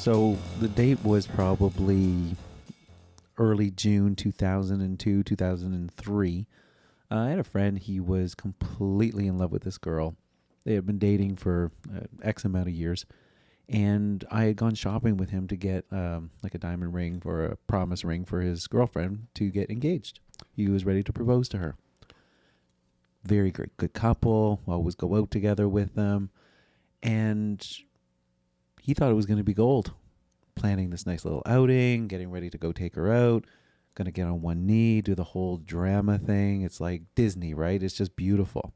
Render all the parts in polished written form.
So the date was probably early June 2002, 2003. I had a friend, he was completely in love with this girl. They had been dating for X amount of years. And I had gone shopping with him to get like a diamond ring or a promise ring for his girlfriend to get engaged. He was ready to propose to her. Very great, good couple. Always go out together with them. And he thought it was going to be gold. Planning this nice little outing, getting ready to go take her out. Going to get on one knee, do the whole drama thing. It's like Disney, right? It's just beautiful.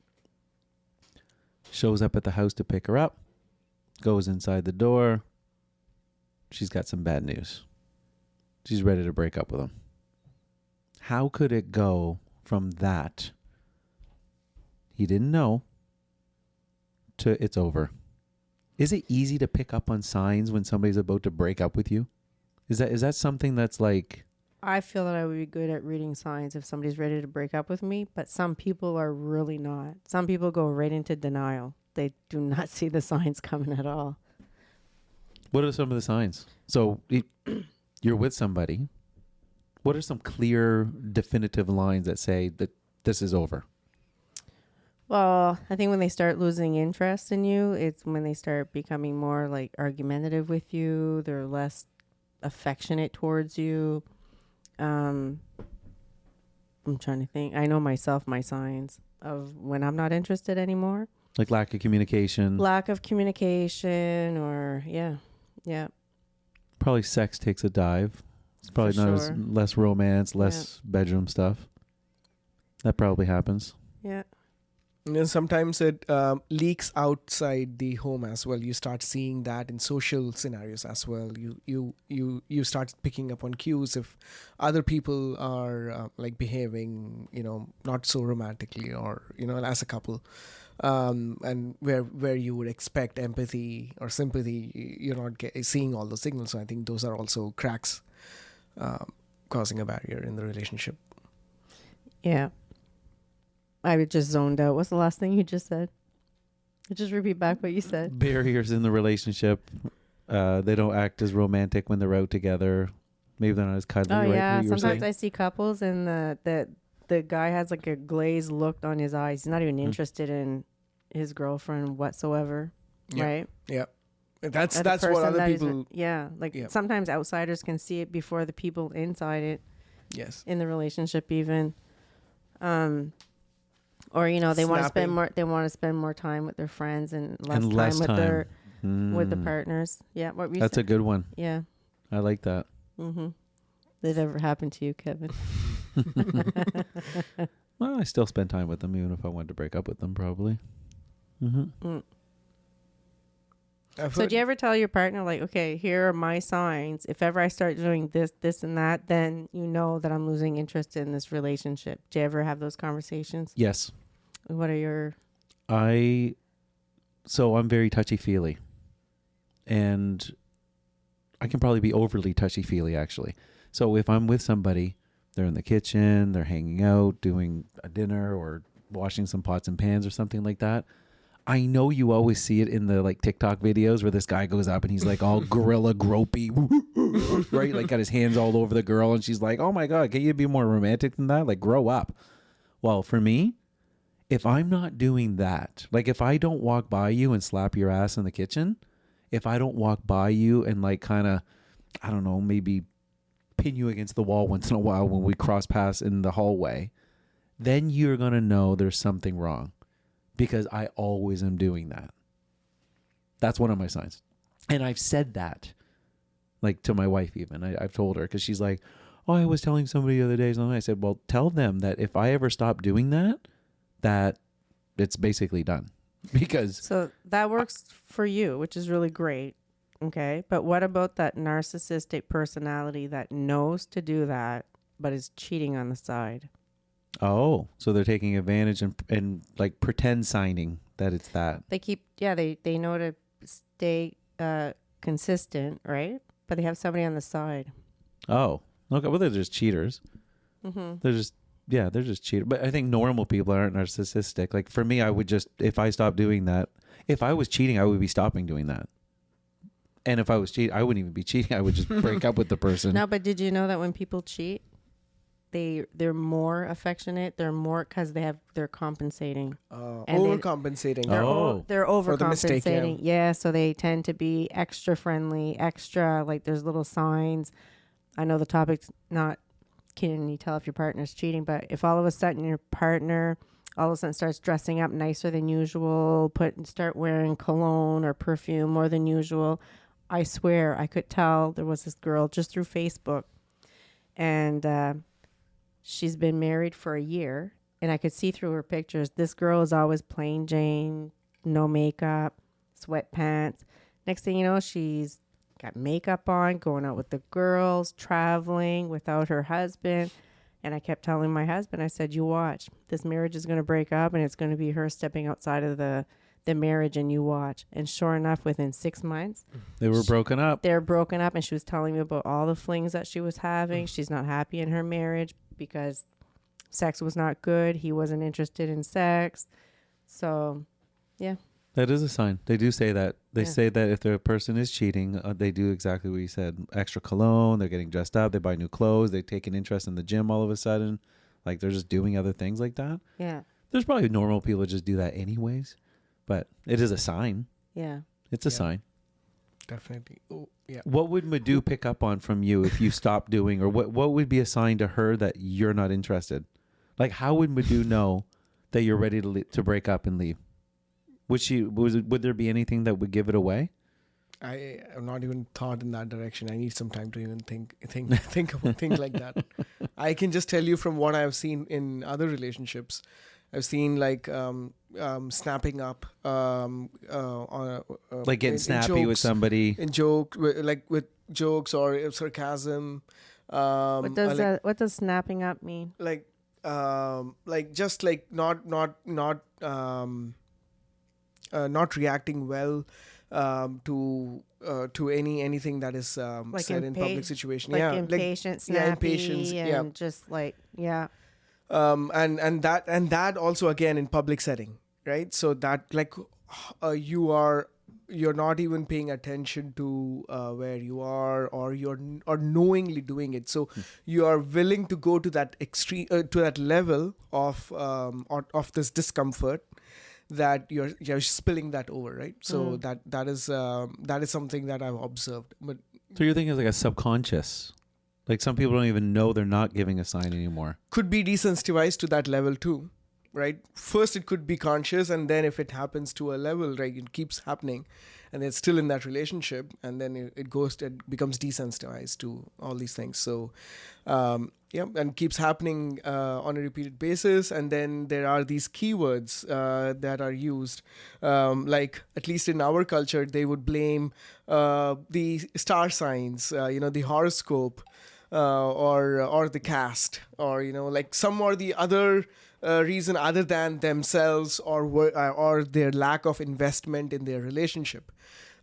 Shows up at the house to pick her up. Goes inside the door. She's got some bad news. She's ready to break up with him. How could it go from that, he didn't know, to it's over? Is it easy to pick up on signs when somebody's about to break up with you? Is that something that's like... I feel that I would be good at reading signs if somebody's ready to break up with me, but some people are really not. Some people go right into denial. They do not see the signs coming at all. What are some of the signs? So you're with somebody. What are some clear, definitive lines that say that this is over? Well, I think when they start losing interest in you, it's when they start becoming more like argumentative with you. They're less affectionate towards you. I'm trying to think. I know myself, my signs of when I'm not interested anymore. Like lack of communication. Lack of communication or, yeah. Probably sex takes a dive. It's probably For not sure. as less romance, less bedroom stuff. That probably happens. Yeah. And sometimes it leaks outside the home as well. You start seeing that in social scenarios as well. You start picking up on cues if other people are like behaving, not so romantically or as a couple, and where you would expect empathy or sympathy, you're not seeing all those signals. So I think those are also cracks causing a barrier in the relationship. Yeah. I just zoned out. What's the last thing you just said? Just repeat back what you said. Barriers in the relationship. They don't act as romantic when they're out together. Maybe they're not as cuddly. Oh, right? yeah. You were Sometimes saying? I see couples and the guy has like a glazed look on his eyes. He's not even interested in his girlfriend whatsoever. Yeah. Right? Yeah. That's Or the what person other that is- people... Like sometimes outsiders can see it before the people inside it. Yes. In the relationship even. Or they want to spend more. They want to spend more time with their friends and less time with the partners. Yeah, what were you That's saying? a good one. Yeah, I like that. Mm-hmm. Did it ever happen to you, Kevin? Well, I still spend time with them, even if I wanted to break up with them, probably. Mm-hmm. So, do you ever tell your partner, like, okay, here are my signs. If ever I start doing this, this, and that, then you know that I'm losing interest in this relationship. Do you ever have those conversations? Yes. What are your... So I'm very touchy-feely. And I can probably be overly touchy-feely, actually. So if I'm with somebody, they're in the kitchen, they're hanging out, doing a dinner or washing some pots and pans or something like that. I know you always see it in the like TikTok videos where this guy goes up and he's like all gorilla gropey, right? Like got his hands all over the girl and she's like, oh my God, can you be more romantic than that? Like grow up. Well, for me, if I'm not doing that, like if I don't walk by you and slap your ass in the kitchen, if I don't walk by you and like kind of, I don't know, maybe pin you against the wall once in a while when we cross paths in the hallway, then you're going to know there's something wrong. Because I always am doing that. That's one of my signs. And I've said that, like to my wife even. I've told her, because she's like, oh, I was telling somebody the other day. I said, well, tell them that if I ever stop doing that, that it's basically done. Because... So that works for you, which is really great. Okay. But what about that narcissistic personality that knows to do that, but is cheating on the side? Oh, so they're taking advantage and like pretend signing that it's that. They know to stay consistent, right? But they have somebody on the side. Oh, okay. Well, they're just cheaters. Mm-hmm. They're just cheaters. But I think normal people aren't narcissistic. Like for me, I would just, if I stopped doing that, if I was cheating, I would be stopping doing that. And if I was cheating, I wouldn't even be cheating. I would just break up with the person. No, but did you know that when people cheat, they're more affectionate. They're more because they're compensating. And Overcompensating. They're For the mistake, overcompensating. Yeah, so they tend to be extra friendly, extra like there's little signs. I know the topic's not can you tell if your partner's cheating, but if all of a sudden your partner all of a sudden starts dressing up nicer than usual, start wearing cologne or perfume more than usual, I swear I could tell there was this girl just through Facebook, and she's been married for a year, and I could see through her pictures. This girl is always plain Jane, no makeup, sweatpants. Next thing you know, she's got makeup on, going out with the girls, traveling without her husband. And I kept telling my husband, I said, you watch. This marriage is going to break up, and it's going to be her stepping outside of the marriage, and you watch. And sure enough, within 6 months, they were broken up. They're broken up, and she was telling me about all the flings that she was having. She's not happy in her marriage because sex was not good. He wasn't interested in sex. So, yeah. That is a sign. They do say that. They say that if the person is cheating, they do exactly what you said. Extra cologne, they're getting dressed up, they buy new clothes, they take an interest in the gym all of a sudden. Like they're just doing other things like that. Yeah. There's probably normal people that just do that anyways. But it is a sign. Yeah. It's a sign. Definitely. Oh, yeah. What would Madhu pick up on from you if you stopped doing, or what would be a sign to her that you're not interested? Like how would Madhu know that you're ready to break up and leave? Would there be anything that would give it away? I have not even thought in that direction. I need some time to even think about things like that. I can just tell you from what I've seen in other relationships. I've seen like snapping up, like getting snappy with somebody with jokes or sarcasm. What does snapping up mean? Like just like not reacting well to anything that is said in public situation. Like impatient, snappy, impatience, and just like and that also again in public setting, right? So that like you're not even paying attention to where you are, or knowingly doing it. So you are willing to go to that extreme to that level of this discomfort that you're spilling that over, right? So that is something that I've observed. But so you're thinking like a subconscious, like some people don't even know they're not giving a sign anymore. Could be desensitized to that level too, right? First it could be conscious, and then if it happens to a level, right, it keeps happening, and it's still in that relationship, and then it becomes desensitized to all these things. So and keeps happening on a repeated basis. And then there are these keywords that are used, like at least in our culture, they would blame the star signs, the horoscope, or the cast, or like some or the other reason other than themselves or their lack of investment in their relationship.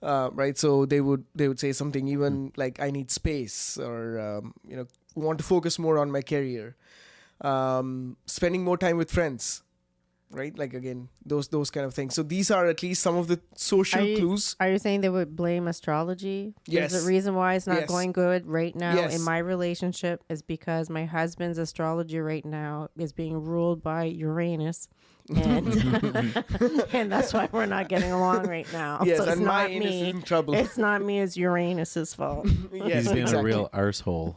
Right, so they would say something even like, I need space, or want to focus more on my career, spending more time with friends, right? Like again, those kind of things. So these are at least some of the social clues. Are you saying they would blame astrology? Yes. The reason why it's not going good right now Yes. in my relationship is because my husband's astrology right now is being ruled by Uranus. And and that's why we're not getting along right now. Yes, so it's and not my me. is in trouble. It's not me. It's Uranus's fault. Yes, He's being exactly. a real arsehole.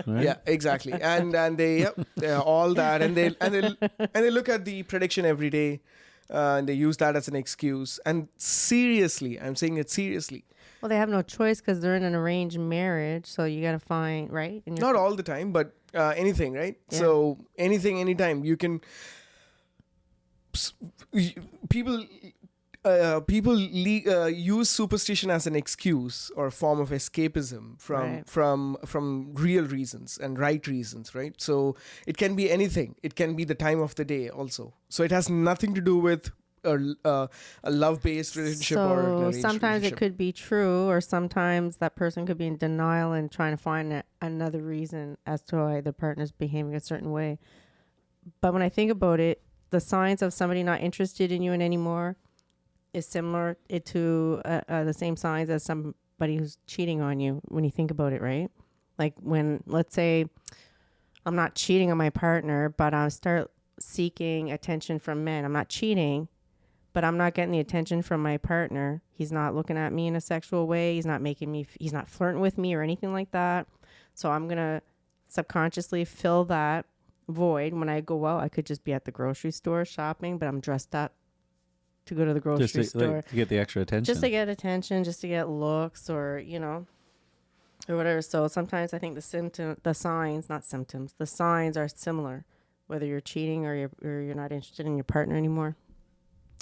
Right? Yeah, exactly. And they all that, and they look at the prediction every day, and they use that as an excuse. And seriously, I'm saying it seriously. Well, they have no choice because they're in an arranged marriage. So you got to find, right? And Not all the time, but anything, right? Yeah. So anything, anytime you can. People use superstition as an excuse or a form of escapism from real reasons and right reasons, right? So it can be anything. It can be the time of the day also. So it has nothing to do with a love-based relationship or an arranged sometimes relationship. it could be true, or sometimes that person could be in denial and trying to find another reason as to why their partner's behaving a certain way. But when I think about it, the signs of somebody not interested in you anymore is similar to the same signs as somebody who's cheating on you when you think about it, right? Like when, let's say, I'm not cheating on my partner, but I start seeking attention from men. I'm not cheating, but I'm not getting the attention from my partner. He's not looking at me in a sexual way. He's not he's not flirting with me or anything like that. So I'm going to subconsciously fill that void. When I go out, I could just be at the grocery store shopping, but I'm dressed up to go to the grocery store. Like, to get the extra attention. Just to get attention, just to get looks or, or whatever. So sometimes I think the signs are similar, whether you're cheating or you're not interested in your partner anymore.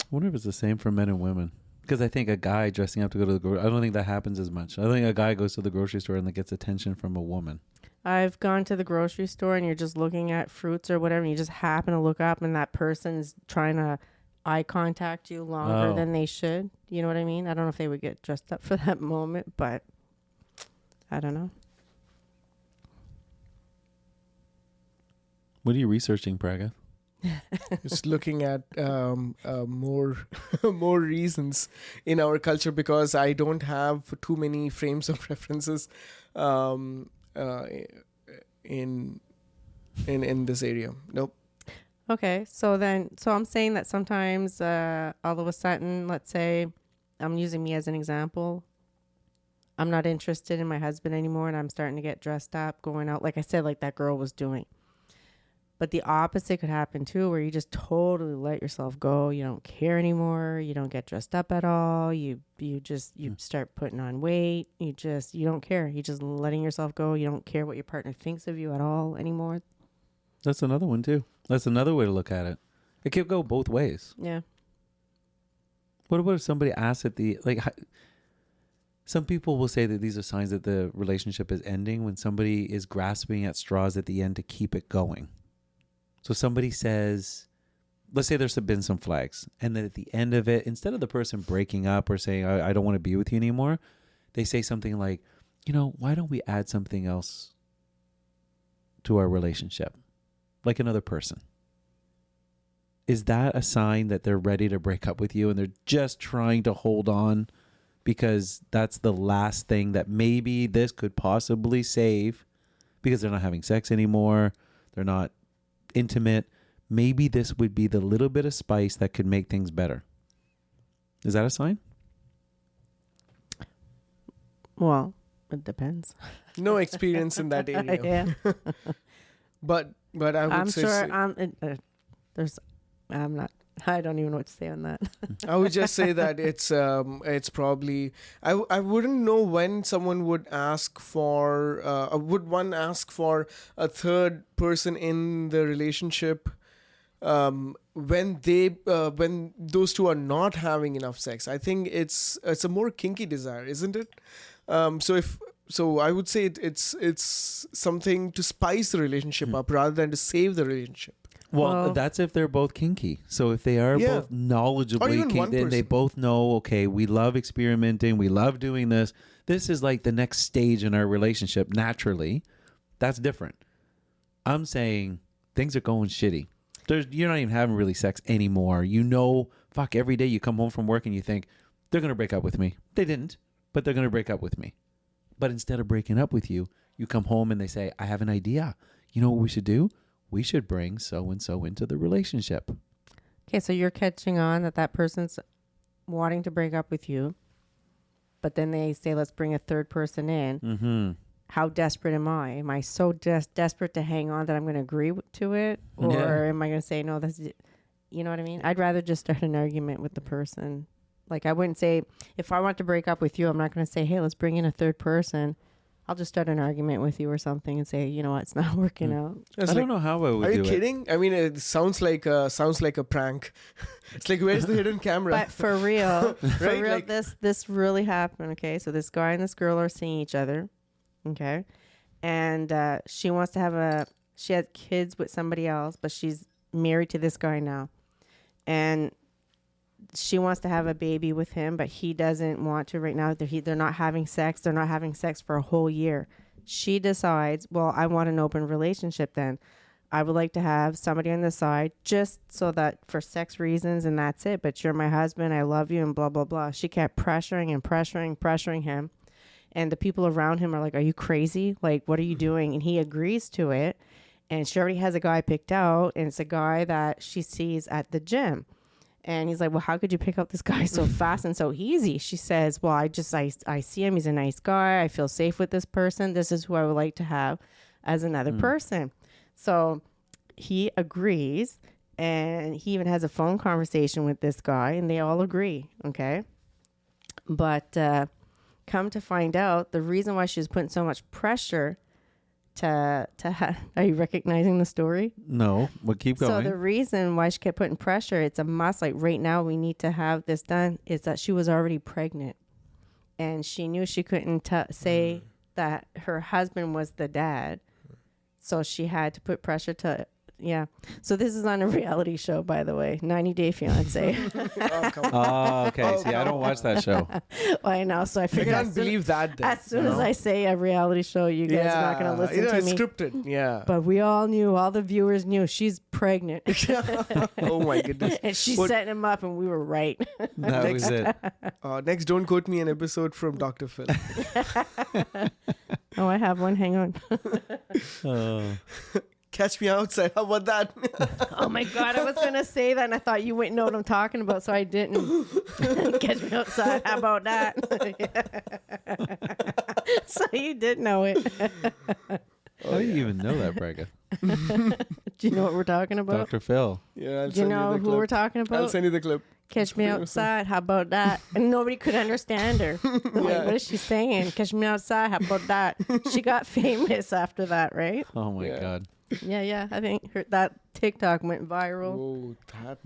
I wonder if it's the same for men and women. Because I think a guy dressing up to go to the grocery, I don't think that happens as much. I think a guy goes to the grocery store and gets attention from a woman. I've gone to the grocery store and you're just looking at fruits or whatever, and you just happen to look up and that person's trying to eye contact you longer than they should. You know what I mean? I don't know if they would get dressed up for that moment, but I don't know. What are you researching, Praga? Just looking at more more reasons in our culture, because I don't have too many frames of references in this area. Nope. Okay, so I'm saying that sometimes all of a sudden, let's say I'm using me as an example, I'm not interested in my husband anymore and I'm starting to get dressed up, going out, like I said, like that girl was doing. But the opposite could happen too, where you just totally let yourself go. You don't care anymore. You don't get dressed up at all. You start putting on weight. You don't care. You're just letting yourself go. You don't care what your partner thinks of you at all anymore. That's another one too. That's another way to look at it. It could go both ways. Yeah. What about if somebody asks some people will say that these are signs that the relationship is ending when somebody is grasping at straws at the end to keep it going. So somebody says, let's say there's been some flags, and then at the end of it, instead of the person breaking up or saying, I don't want to be with you anymore, they say something like, why don't we add something else to our relationship? Like another person. Is that a sign that they're ready to break up with you and they're just trying to hold on because that's the last thing that maybe this could possibly save, because they're not having sex anymore, they're not intimate? Maybe this would be the little bit of spice that could make things better. Is that a sign? Well, it depends. No experience in that area. Yeah. But I'm sure I don't even know what to say on that. I would just say that it's probably, I wouldn't know when someone would ask for would one ask for a third person in the relationship when those two are not having enough sex. I think it's a more kinky desire, isn't it? So I would say it's something to spice the relationship up rather than to save the relationship. Well, that's if they're both kinky. So if they are both knowledgeably kinky, and they both know, okay, we love experimenting, we love doing this. This is like the next stage in our relationship naturally. That's different. I'm saying things are going shitty. You're not even having really sex anymore. Every day you come home from work and you think, they're going to break up with me. They didn't, but they're going to break up with me. But instead of breaking up with you, you come home and they say, I have an idea. You know what we should do? We should bring so-and-so into the relationship. Okay, so you're catching on that person's wanting to break up with you, but then they say, let's bring a third person in. Mm-hmm. How desperate am I? Am I so desperate to hang on that I'm going to agree to it? Or am I going to say, no, you know what I mean? I'd rather just start an argument with the person. Like, I wouldn't say, if I want to break up with you, I'm not going to say, hey, let's bring in a third person. I'll just start an argument with you or something and say, you know what, it's not working out. I don't know how I would do it. Are you kidding? I mean, it sounds like a prank. It's like, where's the hidden camera? But for real, Right? this really happened. Okay, so this guy and this girl are seeing each other. Okay, and she wants to she had kids with somebody else, but she's married to this guy now, and she wants to have a baby with him, but he doesn't want to right now. They're not having sex. They're not having sex for a whole year. She decides, well, I want an open relationship then. I would like to have somebody on the side just so that for sex reasons and that's it. But you're my husband. I love you and blah, blah, blah. She kept pressuring him. And the people around him are like, are you crazy? Like, what are you doing? And he agrees to it. And she already has a guy picked out. And it's a guy that she sees at the gym. And he's like, well, how could you pick up this guy so fast and so easy? She says, well, I see him. He's a nice guy. I feel safe with this person. This is who I would like to have as another person. So he agrees. And he even has a phone conversation with this guy. And they all agree. Okay. But come to find out, the reason why she was putting so much pressure are you recognizing the story? No, but keep going. So the reason why she kept putting pressure, it's a must, like right now we need to have this done, is that she was already pregnant. And she knew she couldn't say that her husband was the dad. So she had to put pressure to, yeah. So this is on a reality show, by the way, 90 Day Fiance. Oh, okay. See, I don't watch that show. Well, I know. So I I figured can't believe that. Then. as soon as I say a reality show, you guys are not going to listen to it's me. scripted. Yeah. But we all knew, all the viewers knew she's pregnant. Oh my goodness. And she's setting him up, and we were right. That was it. Next, don't quote me an episode from Dr. Phil. Oh, I have one. Hang on. Oh. Catch me outside. How about that? Oh my God, I was going to say that, and I thought you wouldn't know what I'm talking about, so I didn't. Catch me outside. How about that? So you did know it. How do you even know that, Braga? Do you know what we're talking about? Dr. Phil. Yeah, I'll Do you send know the who clip. we're talking about? I'll send you the clip. Catch me outside. How about that? And nobody could understand her. Like, what is she saying? Catch me outside. How about that? She got famous after that, right? Oh my Yeah. God. Yeah. I think that TikTok went viral. Oh, that.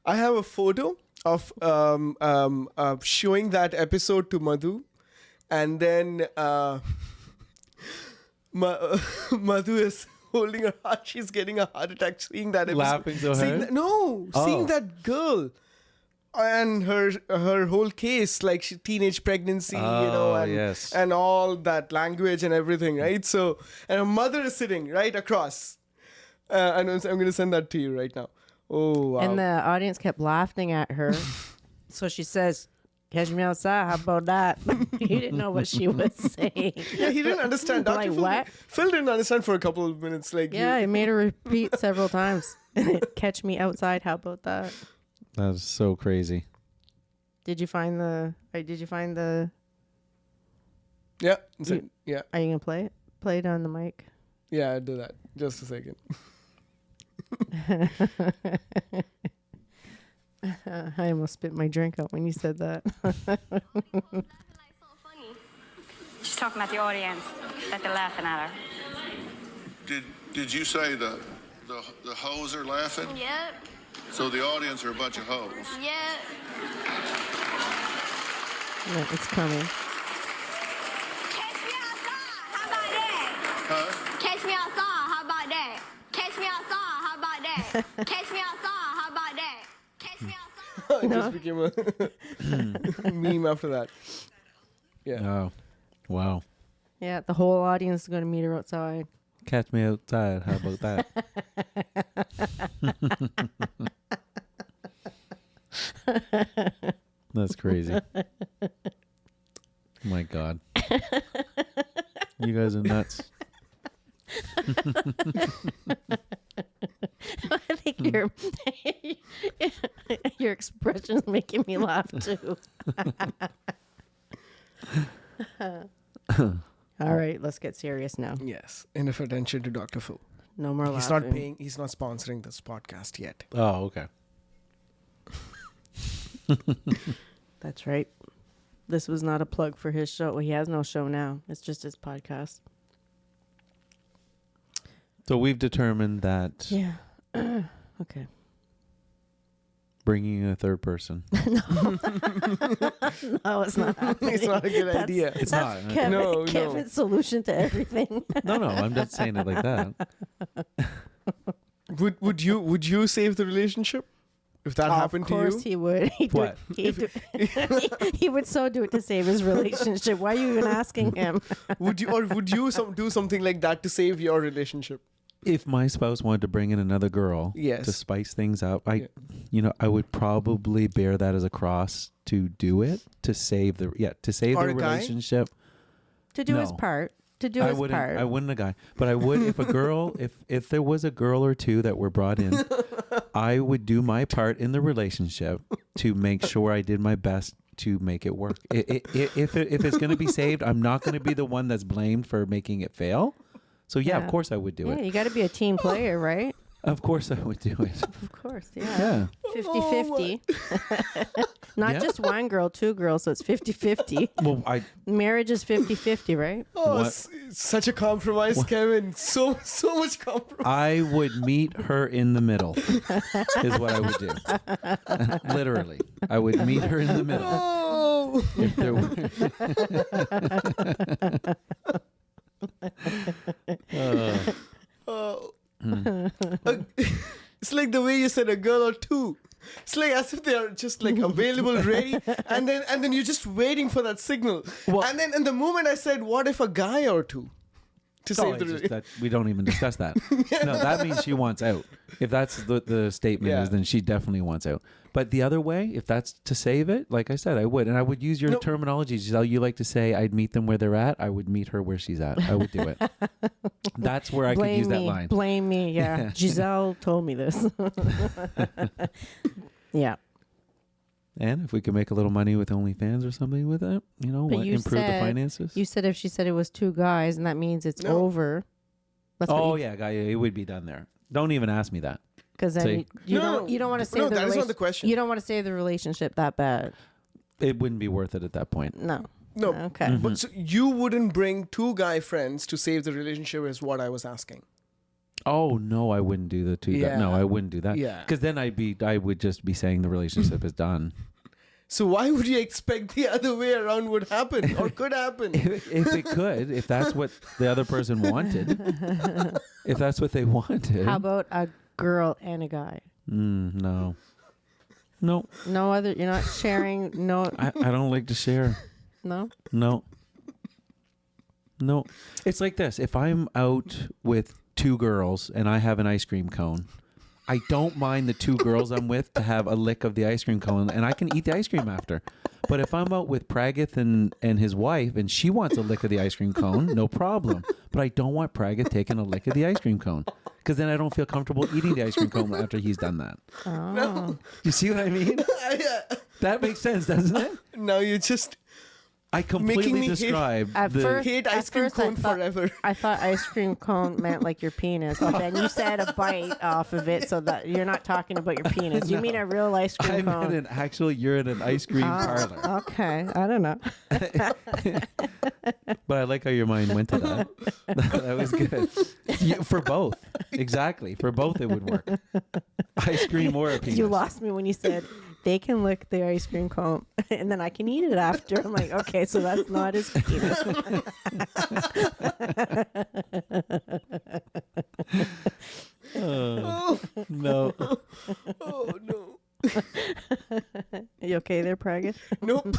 I have a photo of showing that episode to Madhu, and then Madhu is holding her heart. She's getting a heart attack seeing that episode. Laughing so Seeing hard? that- no, seeing that girl. And her whole case, like teenage pregnancy, and, yes. and all that language and everything, right? So, and her mother is sitting right across. And I'm going to send that to you right now. Oh, wow. And the audience kept laughing at her. So she says, catch me outside. How about that? He didn't know what she was saying. Yeah, he didn't understand. Like, Dr. Phil, what? Phil didn't understand for a couple of minutes. Like, Yeah, I made her repeat several times. Catch me outside. How about that? That is so crazy. Did you find the? Yeah, yeah, Are you gonna play it? Play it on the mic. yeah. I'll do that. Just a second. I almost spit my drink out when you said that. She's talking about the audience, that they're laughing at her. Did you say the hoes are laughing? Yep, So the audience are a bunch of hoes. yep. Yeah, it's coming. Catch me outside, how about that? Huh? Catch me outside, how about that? Catch me outside, how about that? Catch me outside, how about that? Catch me outside. It just became a meme after that. Yeah. Oh, wow. Yeah, the whole audience is gonna meet her outside. Catch me outside. How about that? That's crazy. My God. You guys are nuts. I think your expression's making me laugh too. All right, let's get serious now. Yes. Enough attention to Dr. Phil. No more He's laughing. not paying. He's not sponsoring this podcast yet. Oh, okay. That's right. This was not a plug for his show. Well, he has no show now. It's just his podcast. So we've determined that Yeah. Okay. bringing a third person. No, it's not happening. It's not a good idea. It's not. Kevin, No. Kevin's solution to everything. No, I'm just saying it like that. Would you save the relationship if that happened Of to course you? he would. What? He would so do it to save his relationship. Why are you even asking him? Would you do something like that to save your relationship? If my spouse wanted to bring in another girl Yes. to spice things up, Yeah. I would probably bear that as a cross to do it, to save the Or the a guy? relationship. To do his No. part. To do I his wouldn't. part. I wouldn't a guy, but I would if a girl. If there was a girl or two that were brought in, I would do my part in the relationship to make sure I did my best to make it work. If it's going to be saved, I'm not going to be the one that's blamed for making it fail. So yeah, Yeah. of course I would do Yeah, it. you got to be a team player, right? Of course I would do it. Of course, yeah. Yeah. 50-50. Not Yeah. just one girl, two girls, so it's 50-50. Well, Marriage is 50-50, right? Oh, What? such a compromise, Kevin. So much compromise. I would meet her in the middle. Is what I would do. Literally, I would meet her in the middle. Oh. If there were. Oh. It's like the way you said a girl or two. It's like as if they are just like available, ready, and then you're just waiting for that signal. Well- and then in the moment I said, "What if a guy or two?" To Oh, save it's the just that we don't even discuss that. No, that means she wants out. If that's the statement Yeah. is, then she definitely wants out. But the other way, if that's to save it, like I said, I would. And I would use your No. terminology. Giselle, you like to say I'd meet them where they're at. I would meet her where she's at. I would do it. That's where I could Blame use that me. line. Blame me, yeah. Yeah. Giselle told me this. Yeah. And if we could make a little money with OnlyFans or something with it, But you improve the said- finances. You said if she said it was two guys, and that means it's No. over. That's what Oh you- yeah, guy, it would be done there. Don't even ask me that. Because then See? you No, don't want to save no, the that is not the question. You don't want to save the relationship that bad. It wouldn't be worth it at that point. No. No. Okay. Mm-hmm. But so you wouldn't bring two guy friends to save the relationship, is what I was asking. Oh no, I wouldn't do the two. Yeah. No, I wouldn't do that. Yeah. Because then I would just be saying the relationship is done. So why would you expect the other way around would happen or could happen? If it could, if that's what the other person wanted, if that's what they wanted. How about a girl and a guy? No. No, No other. You're not sharing. No. I don't like to share. No. No. No. It's like this. If I'm out with two girls and I have an ice cream cone, I don't mind the two girls I'm with to have a lick of the ice cream cone, and I can eat the ice cream after. But if I'm out with Praguth and his wife and she wants a lick of the ice cream cone, no problem. But I don't want Praguth taking a lick of the ice cream cone, because then I don't feel comfortable eating the ice cream cone after he's done that. Oh. You see what I mean? That makes sense, doesn't it? Now you just I Making completely me hate- described At the... first- hate ice cream first I cone thought- forever. I thought ice cream cone meant like your penis, but then you said a bite off of it, so that you're not talking about your penis. You mean a real ice I cream meant cone? an actual, you're in an ice cream parlor. Okay, I don't know. But I like how your mind went to that. That was good. For both. Exactly. For both it would work. Ice cream or a penis. You lost me when you said they can lick the ice cream cone and then I can eat it after. I'm like, okay, so that's not his penis. No. Oh no. You okay there, Praguth? Nope.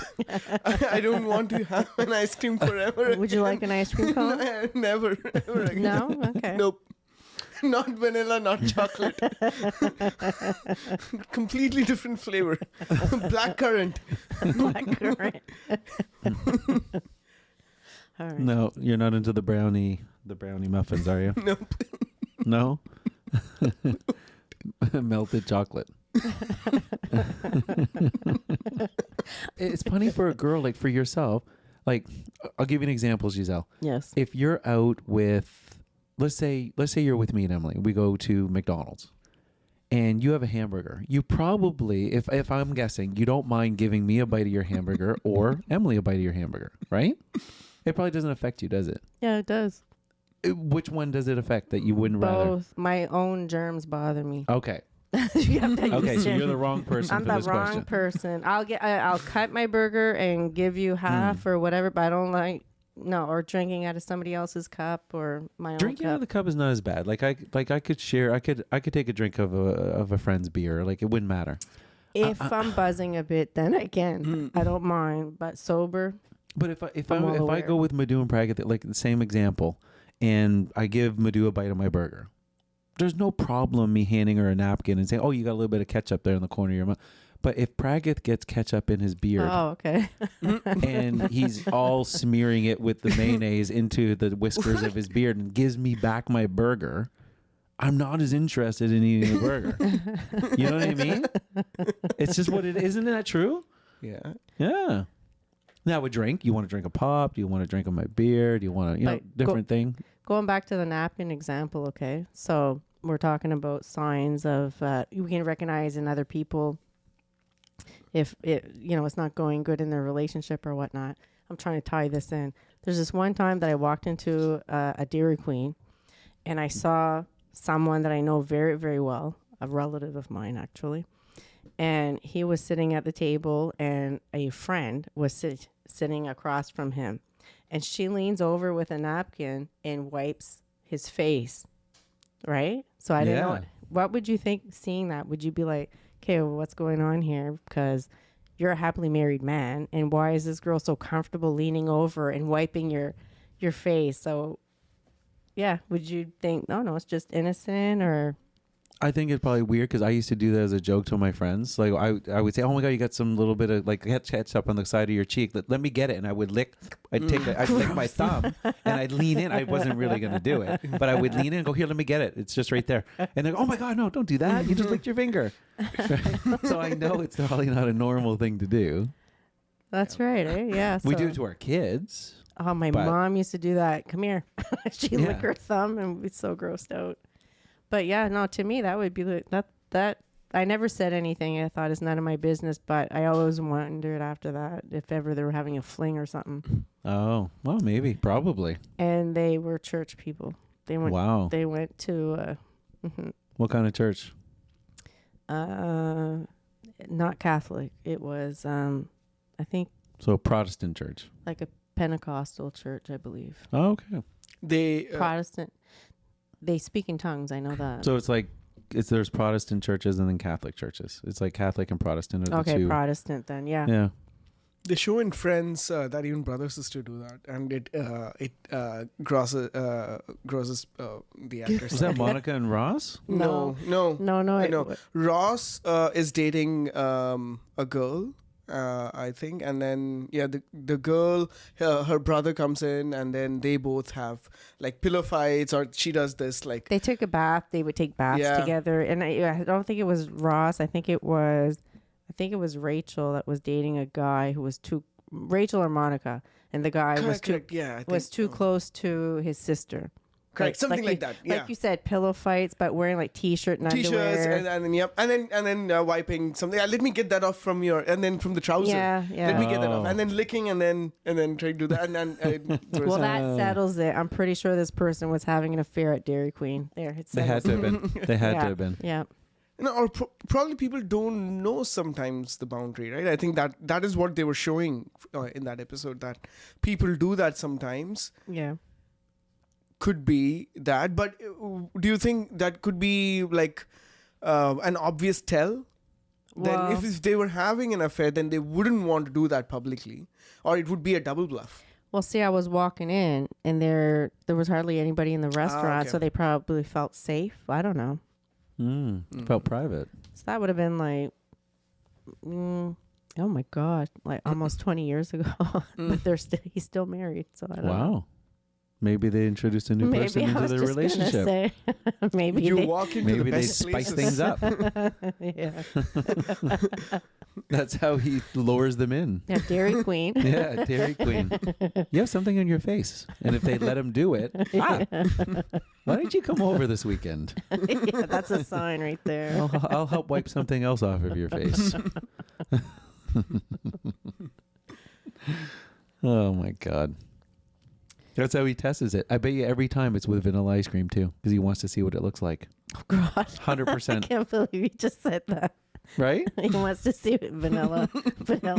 I don't want to have an ice cream forever. Would you like an ice cream cone? Never. Ever again. No? Okay. Nope. Not vanilla, not chocolate. Completely different flavor. Black currant. Blackcurrant. All right. No, you're not into the brownie muffins, are you? Nope. No? Melted chocolate. It's funny for a girl, like for yourself. Like, I'll give you an example, Giselle. Yes. If you're out with, let's say you're with me and Emily, we go to McDonald's and you have a hamburger. You probably, if I'm guessing, you don't mind giving me a bite of your hamburger or Emily a bite of your hamburger, right? It probably doesn't affect you, does it? Yeah, it does. Which one does it affect that you wouldn't rather? Both. My own germs bother me. Okay. You have to Okay, so understand. you're the wrong person I'm for the this wrong question. person. I'll cut my burger and give you half or whatever, but I don't like or drinking out of somebody else's cup or my Drinking out own of cup. the cup is not as bad. Like I could share. I could take a drink of a friend's beer. Like it wouldn't matter. If I'm buzzing a bit, then I can. I don't mind, but sober. But if I'm well I aware. go with Madhu and Praguth, like the same example, and I give Madhu a bite of my burger, there's no problem me handing her a napkin and saying, "Oh, you got a little bit of ketchup there in the corner of your mouth." But if Praggith gets ketchup in his beard Oh, okay. and he's all smearing it with the mayonnaise into the whiskers of his beard and gives me back my burger, I'm not as interested in eating the burger. You know what I mean? It's just what it is. Isn't that true? Yeah. Yeah. Now with drink, you want to drink a pop? Do you want to drink on my beer? Do you want to, you know, But different thing? Going back to the napkin example, okay? So we're talking about signs of you can recognize in other people if it, you know, it's not going good in their relationship or whatnot. I'm trying to tie this in. There's this one time that I walked into a Dairy Queen and I saw someone that I know very, very well, a relative of mine actually. And he was sitting at the table and a friend was sitting across from him. And she leans over with a napkin and wipes his face. Right? So I didn't know. What would you think seeing that? Would you be like, okay, well, what's going on here? Because you're a happily married man. And why is this girl so comfortable leaning over and wiping your face? So, yeah, would you think, no, it's just innocent or... I think it's probably weird because I used to do that as a joke to my friends. Like I would say, "Oh my god, you got some little bit of like ketchup on the side of your cheek. Let me get it." And I would lick. I'd lick my thumb and I'd lean in. I wasn't really going to do it, but I would lean in and go, "Here, let me get it. It's just right there." And they're, "Oh my god, no, don't do that. You just licked your finger." So I know it's probably not a normal thing to do. That's right, eh? Yeah. We so- do it to our kids. Oh, my but- mom used to do that. Come here. She'd lick her thumb and we'd so grossed out. But yeah, no, to me, that would be that. I never said anything. I thought it's none of my business, but I always wondered after that if ever they were having a fling or something. Oh, well, maybe, probably. And they were church people. They went. Wow. They went to. What kind of church? Not Catholic. It was, I think, So a Protestant church. like a Pentecostal church, I believe. Oh, okay. They Protestant. They speak in tongues. I know that. So it's like there's Protestant churches and then Catholic churches. It's like Catholic and Protestant are the okay, two. Protestant then. Yeah. Yeah. they show in Friends that even brother sister do that, and it grosses the actors. Was that Monica and Ross? No. No. I know. Ross is dating a girl, I think, and then the girl, her brother comes in, and then they both have like pillow fights, or she does this like They took a bath. They would take baths Yeah. together, and I don't think it was Ross. I think it was Rachel that was dating a guy who was Rachel or Monica, and the guy was correct, yeah, I was think, too close to his sister. correct, something like you, that. Yeah. Like you said, pillow fights, but wearing like t-shirt and T-shirts underwear. and then and then wiping something. Let me get that off from your, and then from the trouser. Yeah. Let me get that off, Oh. and then licking, and then trying to do that, and then Well, that settles it. I'm pretty sure this person was having an affair at Dairy Queen. There, it They had settles to have been. They had to have been. Yeah. or probably people don't know sometimes the boundary, right? I think that is what they were showing in that episode, that people do that sometimes. Yeah. Could be that, but do you think that could be like an obvious tell? Well- Then if they were having an affair, then they wouldn't want to do that publicly, or it would be a double bluff. Well, see, I was walking in, and there was hardly anybody in the restaurant, okay. so they probably felt safe. I don't know. Felt private. So that would have been like, oh my God, like almost 20 years ago. But he's still married, so I don't know. Wow. Maybe they introduced a new person Maybe I into was their just relationship. gonna say, maybe You they, walk into the Maybe they best spice places. things up. yeah, That's how he lures them in. yeah, Dairy Queen. Yeah, Dairy Queen. You have something on your face. And if they let him do it, why don't you come over this weekend? Yeah, that's a sign right there. I'll help wipe something else off of your face. Oh my God. That's how he tests it. I bet you every time it's with vanilla ice cream too, because he wants to see what it looks like. Oh God, I 100%. can't believe you just said that. Right? He wants to see vanilla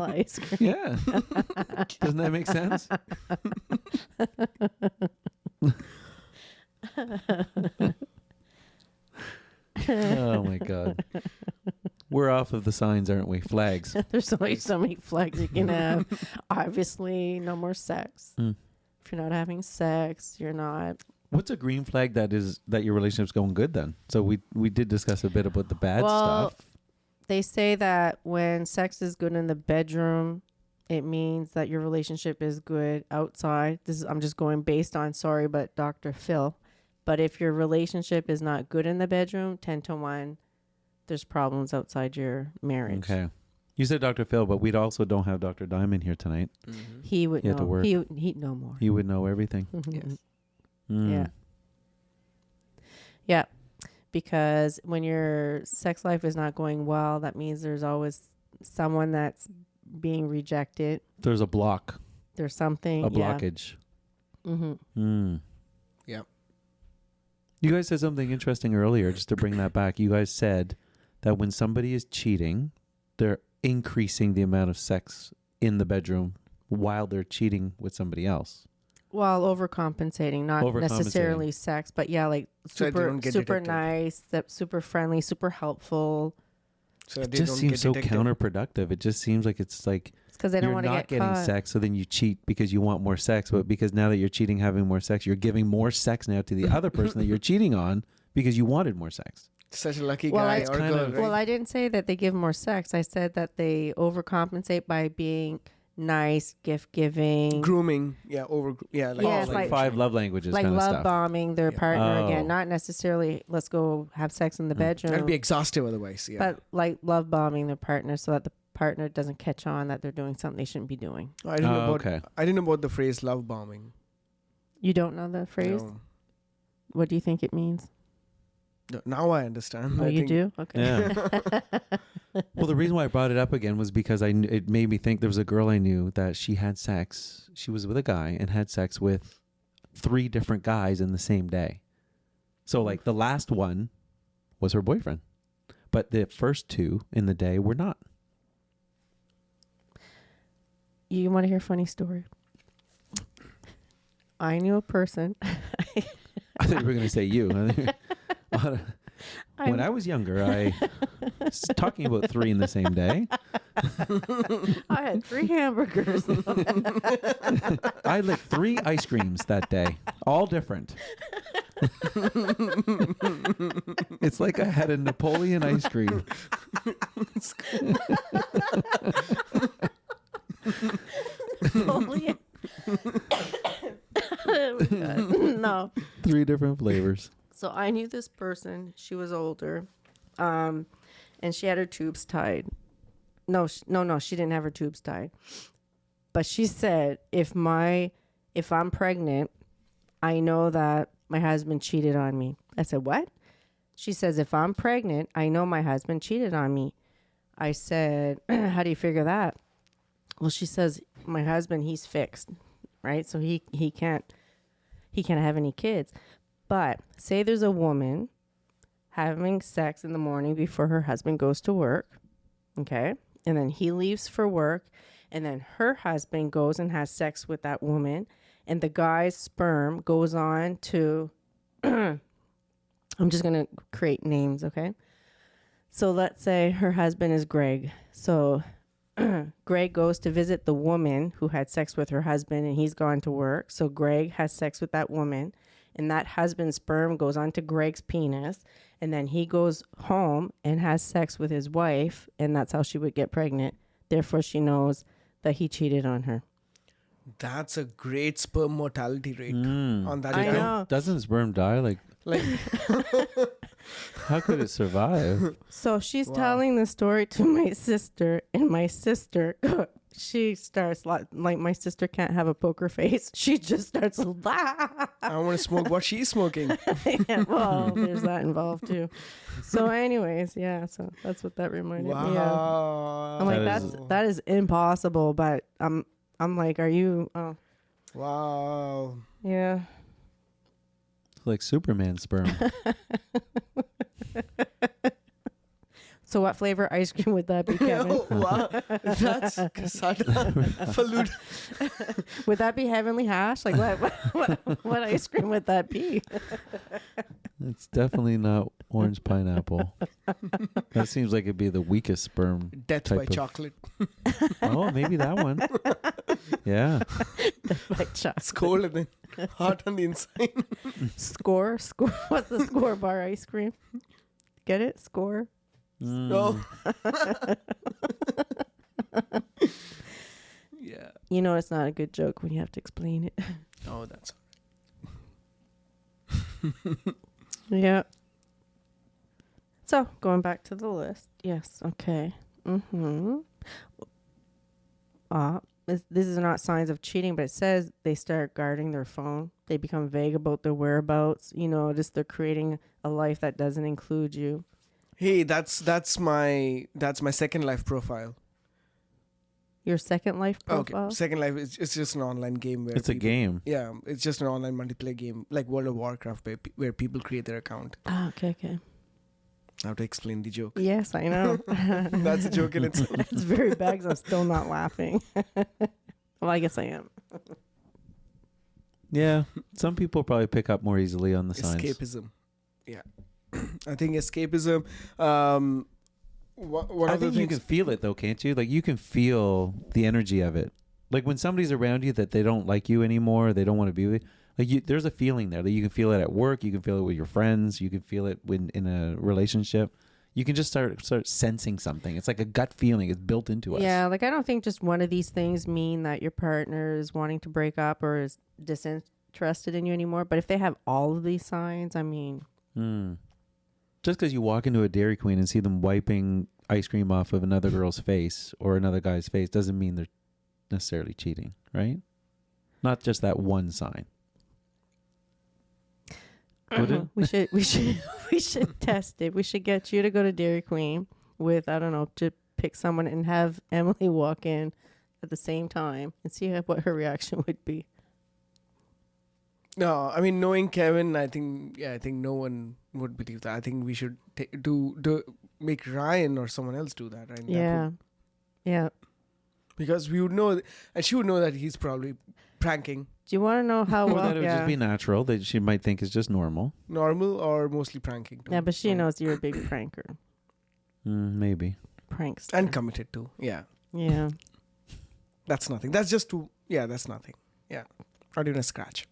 ice cream. Yeah. Doesn't that make sense? Oh my God. We're off of the signs, aren't we? Flags. There's only so many flags you can have. Obviously, no more sex. If you're not having sex, you're not. What's a green flag that your relationship's going good then? So we did discuss a bit about the bad stuff. They say that when sex is good in the bedroom, it means that your relationship is good outside. I'm just going based on but Dr. Phil. But if your relationship is not good in the bedroom, 10 to 1, there's problems outside your marriage. Okay. You said Dr. Phil, but we also don't have Dr. Diamond here tonight. Mm-hmm. He would He had to know. work. He'd know more. He would know everything. Yes. Yeah. Yeah. Because when your sex life is not going well, that means there's always someone that's being rejected. There's a block. There's something. A blockage. Mm-hmm. Yeah. You guys said something interesting earlier, just to bring that back. You guys said that when somebody is cheating, they're increasing the amount of sex in the bedroom while they're cheating with somebody else. Well, overcompensating, not necessarily sex, but yeah, like So they don't get super addicted. nice, super friendly, super helpful. So It they just don't seems get so addicted. counterproductive. It just seems like it's like It's because they don't you're want to not get getting caught. sex, so then you cheat because you want more sex. But because now that you're cheating, having more sex, you're giving more sex now to the other person that you're cheating on because you wanted more sex. Such a lucky Well, guy it's or kind girl, of- right? Well, I didn't say that they give more sex. I said that they overcompensate by being nice, gift giving, Grooming. Yeah, Yeah, Like it's like- 5 love languages like kind of love stuff. bombing their Yeah. partner Oh. again. Not necessarily let's go have sex in the bedroom, That'd be exhaustive otherwise. Yeah. but like love bombing their partner so that the partner doesn't catch on that they're doing something they shouldn't be doing. I didn't know about. Okay. I didn't know about the phrase "love bombing." You don't know the phrase? No. What do you think it means? No, now I understand. Oh, I you think- do? Okay. Yeah. Well, the reason why I brought it up again was because it made me think there was a girl I knew that she had sex. She was with a guy and had sex with 3 different guys in the same day. So like the last one was her boyfriend, but the first 2 in the day were not. You want to hear a funny story? I knew a person. I thought you were going to say you. When I was younger, I was talking about 3 in the same day. I had 3 hamburgers. I had like 3 ice creams that day, all different. It's like I had a Napoleon ice cream. Napoleon. No. 3 different flavors. So I knew this person. She was older, and she had her tubes tied. No, she didn't have her tubes tied. But she said, if I'm pregnant, I know that my husband cheated on me. I said, what? She says, if I'm pregnant, I know my husband cheated on me. I said, how do you figure that? Well, she says, my husband, he's fixed, right? So he can't have any kids. But say there's a woman having sex in the morning before her husband goes to work, okay? And then he leaves for work, and then her husband goes and has sex with that woman, and the guy's sperm goes on to, I'm just going to create names, okay? So let's say her husband is Greg. So Greg goes to visit the woman who had sex with her husband, and he's gone to work. So Greg has sex with that woman, and that husband's sperm goes onto Greg's penis, and then he goes home and has sex with his wife, and that's how she would get pregnant. Therefore, she knows that he cheated on her. That's a great sperm mortality rate on that I guy. know. Doesn't sperm die? Like, how could it survive? So she's telling the story to my sister, and my sister, she starts like my sister can't have a poker face. She just starts I want to smoke what she's smoking. yeah, well, there's that involved too. So anyways, yeah, so that's what that reminded me of. Wow. I'm like, That that is impossible, but I'm like, are you Wow. yeah. It's like Superman sperm. So what flavor ice cream would that be, Kevin? Wow. That's kasada. Faluda. Would that be heavenly hash? Like what ice cream would that be? It's definitely not orange pineapple. That seems like it'd be the weakest sperm. Death type by of- chocolate. Oh, maybe that one. Yeah. Like chocolate. It's colder than Heart on the inside. Score. What's the Score bar ice cream? Get it? Score. No. Yeah. You know it's not a good joke when you have to explain it. Oh, that's Yeah. So, going back to the list. Yes, okay. Mm-hmm. This is not signs of cheating, but it says they start guarding their phone. They become vague about their whereabouts. You notice they're creating a life that doesn't include you. Hey, that's my Second Life profile. Your Second Life profile? Okay, Second Life is it's just an online game where It's a game. Yeah, it's just an online multiplayer game like World of Warcraft where people create their account. Oh, okay. I have to explain the joke. Yes, I know. That's a joke in itself. It's very bad 'cause I'm still not laughing. Well, I guess I am. Yeah, some people probably pick up more easily on the signs. Escapism. Yeah. I think escapism. One I of the think you can things. feel it though, can't you? Like you can feel the energy of it. Like when somebody's around you that they don't like you anymore, they don't want to be with you. Like there's a feeling there that you can feel it at work. You can feel it with your friends. You can feel it when in a relationship. You can just start sensing something. It's like a gut feeling. It's built into us. Yeah, like I don't think just one of these things mean that your partner is wanting to break up or is disinterested in you anymore. But if they have all of these signs, I mean, Just because you walk into a Dairy Queen and see them wiping ice cream off of another girl's face or another guy's face doesn't mean they're necessarily cheating, right? Not just that one sign. Would it? we should test it. We should get you to go to Dairy Queen with, I don't know, to pick someone and have Emily walk in at the same time and see what her reaction would be. No, I mean knowing Kevin, I think no one would believe that. I think we should make Ryan or someone else do that, right? Yeah. Because we would know, and she would know that he's probably pranking. Do you want to know how Or well? that it would just be natural that she might think is just normal. Normal or mostly pranking. Too. Yeah, but she knows you're a big pranker. Maybe. Prankster. And committed too. Yeah. Yeah. That's nothing. That's just too. Yeah, that's nothing. Yeah. Not even a scratch.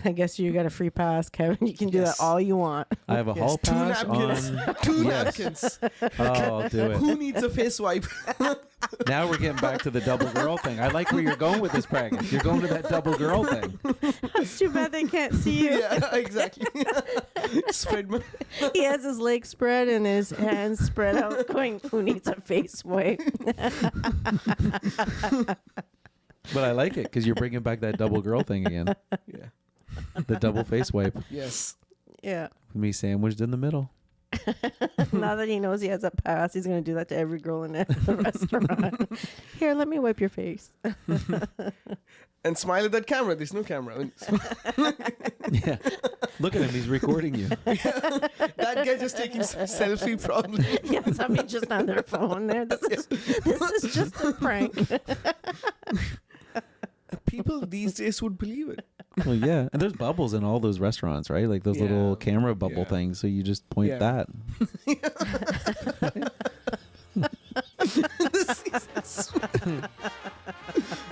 I guess you got a free pass, Kevin. You can do Yes. that all you want. I have a hall Two pass napkins. on. Two Yes. napkins. Oh, I'll do it. Who needs a face wipe? Now we're getting back to the double girl thing. I like where you're going with this practice. You're going to that double girl thing. It's too bad they can't see you. Yeah, exactly. Spread my. He has his legs spread and his hands spread out going, who needs a face wipe? But I like it because you're bringing back that double girl thing again. Yeah. The double face wipe. Yes. Yeah. Me sandwiched in the middle. Now that he knows he has a pass, he's going to do that to every girl in the restaurant. Here, let me wipe your face. And smile at that camera. There's no camera. Yeah. Look at him. He's recording you. That guy just taking selfie probably. Yeah, somebody just on their phone there. This is just a prank. People these days would believe it. Well, yeah. And there's bubbles in all those restaurants, right? Like those little camera bubble Yeah. things. So you just point Yeah. that.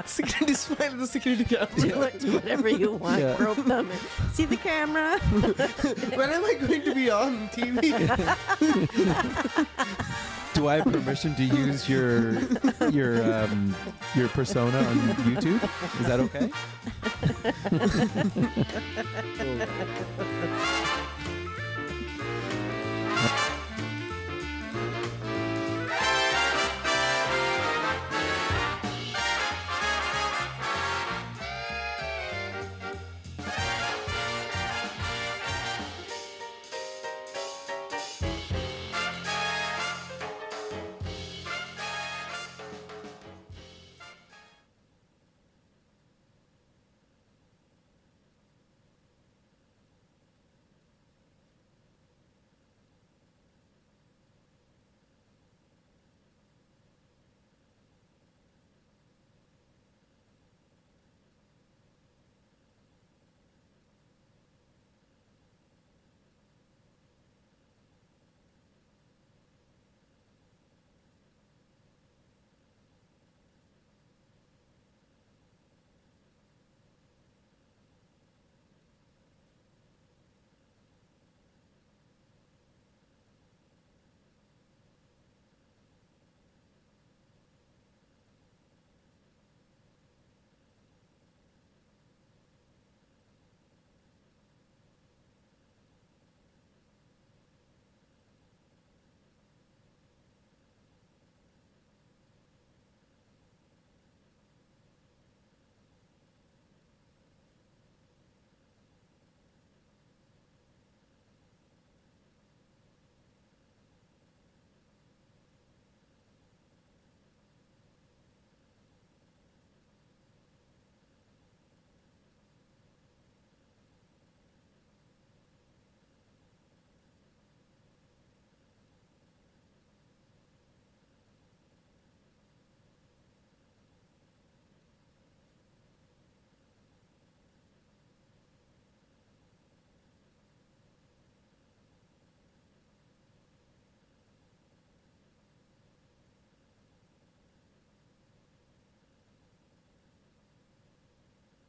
Security smile at the security camera. Do whatever you want. Yeah. Grope them. See the camera? When am I going to be on TV? Do I have permission to use your persona on YouTube? Is that okay?